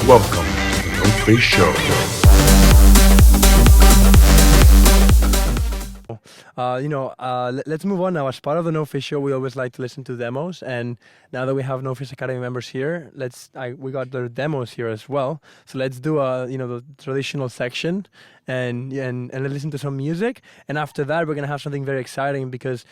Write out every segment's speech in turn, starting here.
Welcome to the Noface Show. Let's move on now. As part of the Noface Show, we always like to listen to demos, and now that we have Noface Academy members here, we got their demos here as well. So let's do the traditional section, and let's listen to some music. And after that, we're gonna have something very exciting because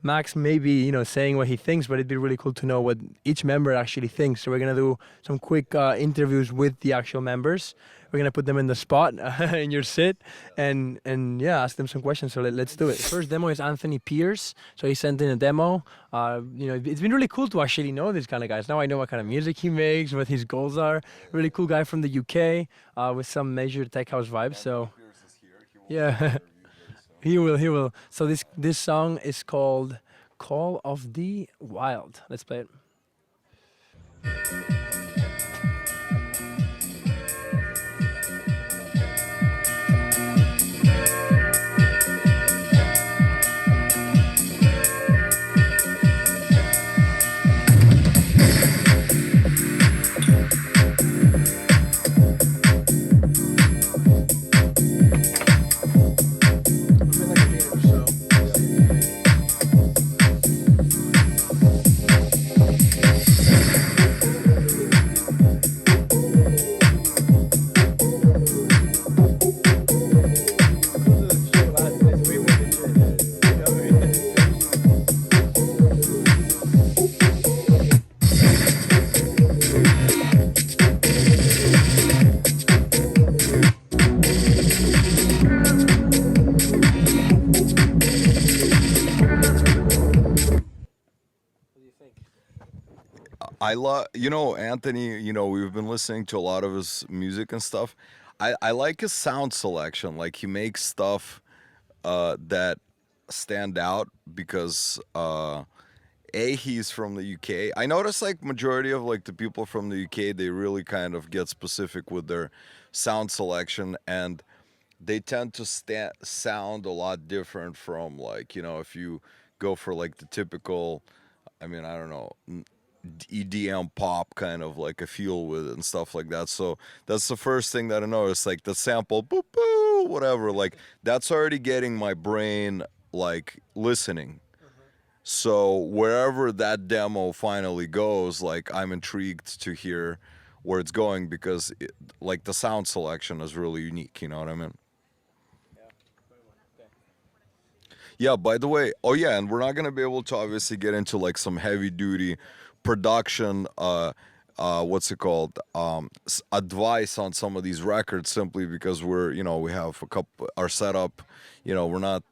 Max may be saying what he thinks, but it'd be really cool to know what each member actually thinks. So we're gonna do some quick interviews with the actual members. We're gonna put them in the spot in your sit, and ask them some questions. So let's do it. First demo is Anthony Pierce. So he sent in a demo. It's been really cool to actually know these kind of guys. Now I know what kind of music he makes, what his goals are. Really cool guy from the UK with some major tech house vibes. So yeah, he will. So this song is called "Call of the Wild." Let's play it. I love, Anthony, we've been listening to a lot of his music and stuff. I like his sound selection. Like, he makes stuff that stand out because, he's from the UK. I notice, like, majority of, like, the people from the UK, they really kind of get specific with their sound selection, and they tend to sound a lot different from, like, if you go for, like, the typical, I don't know, EDM pop kind of like a feel with it and stuff like that. So that's the first thing that I noticed, like the sample, boop, boo, whatever, like that's already getting my brain like listening. So wherever that demo finally goes, like I'm intrigued to hear where it's going because like the sound selection is really unique, you know what I mean? Yeah, by the way, and we're not going to be able to obviously get into like some heavy duty production, what's it called, advice on some of these records simply because we have a couple, our setup, we're not,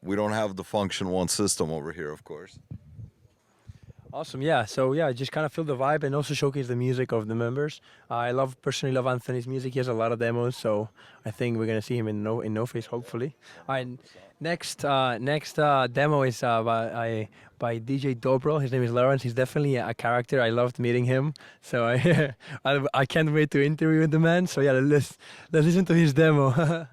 we don't have the Function One system over here, of course. Awesome, yeah. So just kind of feel the vibe and also showcase the music of the members. I personally love Anthony's music. He has a lot of demos, so I think we're gonna see him in Noface hopefully. All right, next demo is by DJ Dobro. His name is Lawrence. He's definitely a character. I loved meeting him, so I can't wait to interview the man. So yeah, let's listen to his demo.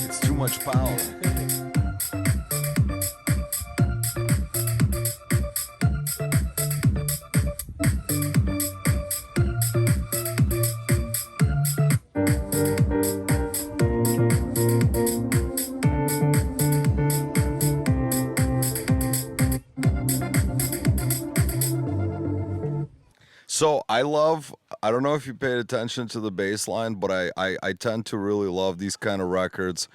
It's too much power. So I don't know if you paid attention to the bass line, but I tend to really love these kind of records,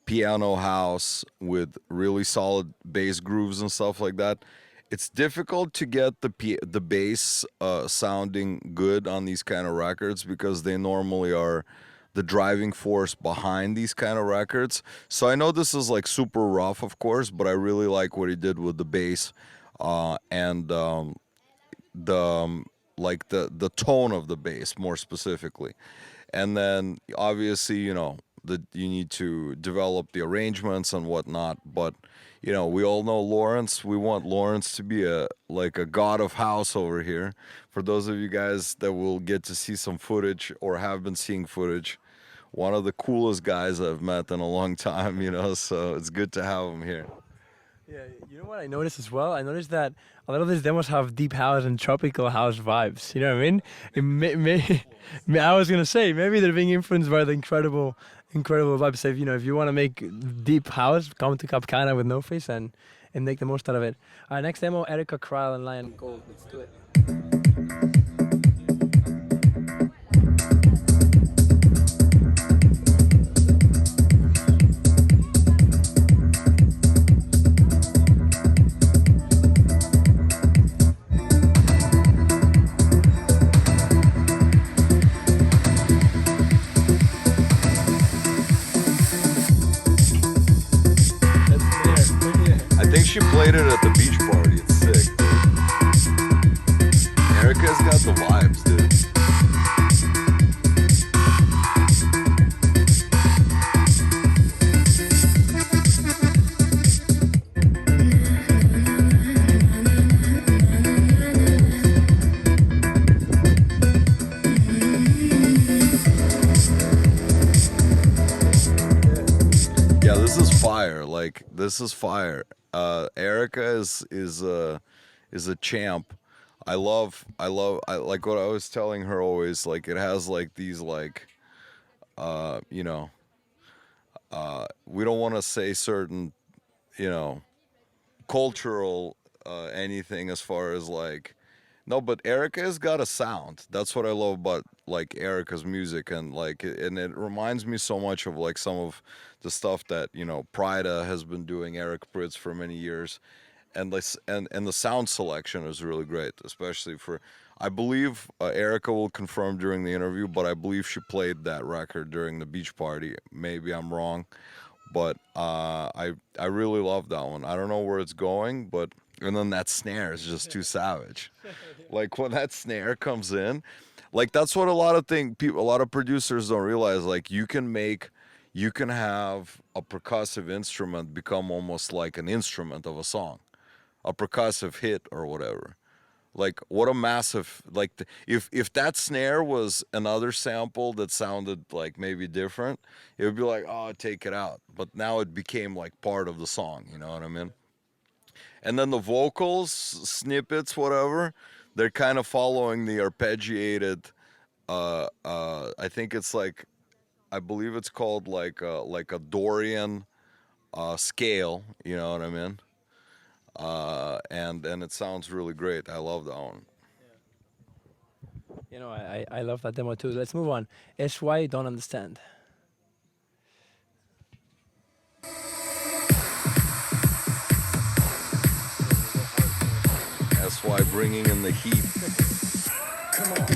piano house with really solid bass grooves and stuff like that. It's difficult to get the bass sounding good on these kind of records because they normally are the driving force behind these kind of records. So I know this is like super rough, of course, but I really like what he did with the bass and the like the tone of the bass more specifically. And then obviously, you need to develop the arrangements and whatnot. But we all know Lawrence. We want Lawrence to be a god of house over here. For those of you guys that will get to see some footage or have been seeing footage, one of the coolest guys I've met in a long time. So it's good to have him here. Yeah, you know what I noticed as well? I noticed that a lot of these demos have deep house and tropical house vibes. You know what I mean? I was gonna say maybe they're being influenced by the incredible vibes. So if you want to make deep house, come to Capcana with Noface and make the most out of it. All right, next demo, Erica Kryle and Lion Gold. Let's do it. I think she played it at the beach party. It's sick. Erica's got the vibes, dude. Yeah, this is fire. Like, this is fire. Erica is a champ. I like what I was telling her always. Like, it has like these like, we don't want to say certain, cultural anything as far as like, no, but Erica has got a sound. That's what I love about like Erica's music, and it reminds me so much of like some of the stuff that Prida has been doing, Eric Pritz, for many years, and the sound selection is really great, especially for. I believe Erica will confirm during the interview, but I believe she played that record during the beach party. Maybe I'm wrong, but I really love that one. I don't know where it's going, but and then that snare is just too savage. Like when that snare comes in, like that's what a lot of producers don't realize. Like you can have a percussive instrument become almost like an instrument of a song, a percussive hit or whatever. Like what a massive if that snare was another sample that sounded like maybe different, it would be like, oh, take it out. But now it became like part of the song. You know what I mean? And then the vocals, snippets, whatever, they're kind of following the arpeggiated. I think it's like, I believe it's called like a Dorian scale. You know what I mean? And it sounds really great. I love that one. I love that demo too. Let's move on. SY Don't Understand. SY bringing in the heat. Come on.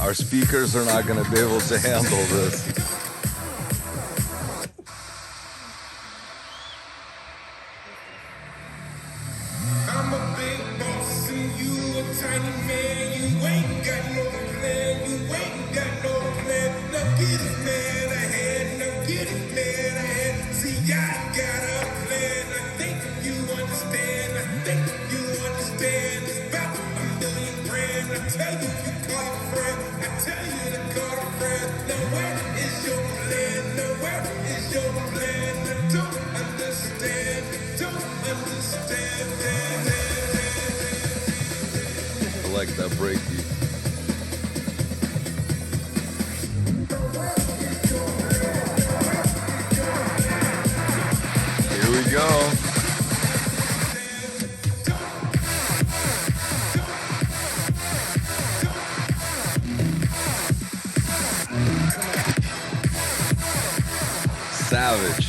Our speakers are not going to be able to handle this. I'm a big boss and you a tiny man. You ain't got no plan. You ain't got no plan. Now get it, man, ahead. Now get it, man, ahead. See, I got a plan. I think you understand. I think you understand. It's about $1,000,000. I tell you, you call a friend. I tell you to call a friend. Now where is your plan? Now where is your plan? I don't understand. Don't understand. I like that breakbeat. Here we go. Savage.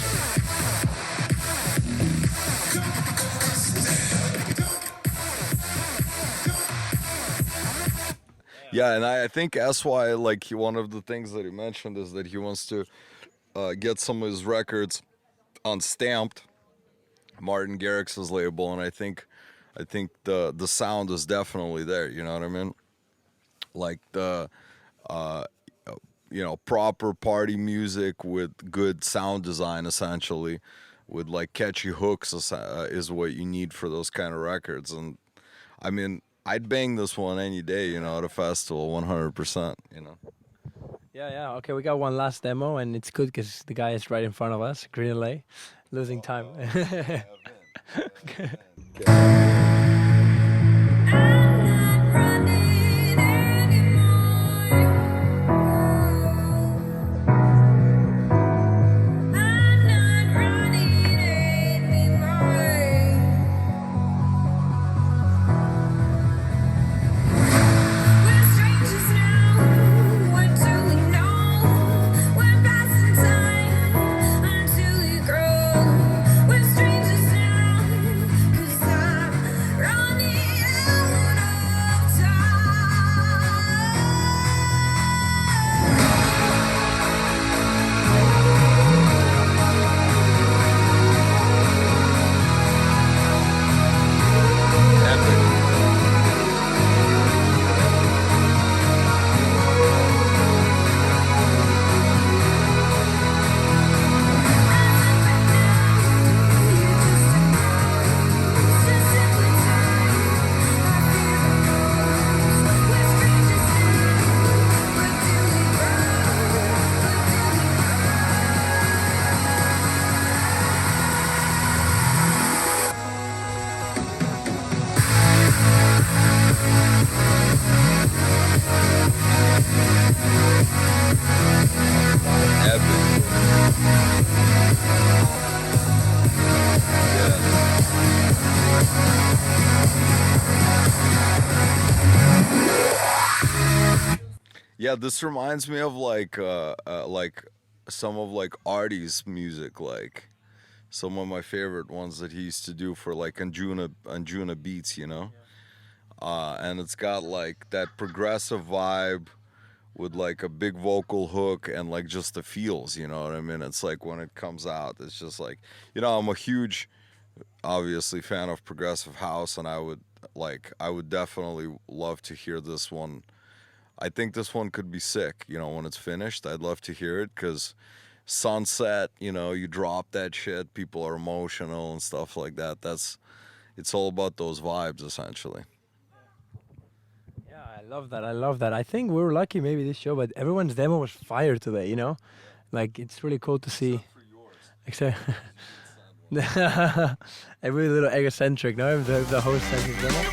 Yeah, and I think SY, like one of the things that he mentioned is that he wants to get some of his records on Stamped, Martin Garrix's label, and I think the sound is definitely there. You know what I mean? Like the uh, proper party music with good sound design, essentially, with like catchy hooks is what you need for those kind of records. And I mean, I'd bang this one any day, at a festival, 100%. Yeah, yeah. Okay, we got one last demo, and it's good because the guy is right in front of us, Green LA, losing time. Yeah, this reminds me of like some of like Artie's music, like some of my favorite ones that he used to do for like Anjuna beats, and it's got like that progressive vibe with like a big vocal hook and like just the feels, you know what I mean? It's like when it comes out, it's just like, I'm a huge, obviously, fan of progressive house, and I would definitely love to hear this one. I think this one could be sick, when it's finished. I'd love to hear it because Sunset, you drop that shit, people are emotional and stuff like that. It's all about those vibes, essentially. Yeah, I love that. I love that. I think we were lucky maybe this show, but everyone's demo was fire today, Like, it's really cool to see. Except every little egocentric, no? The host sends his demo.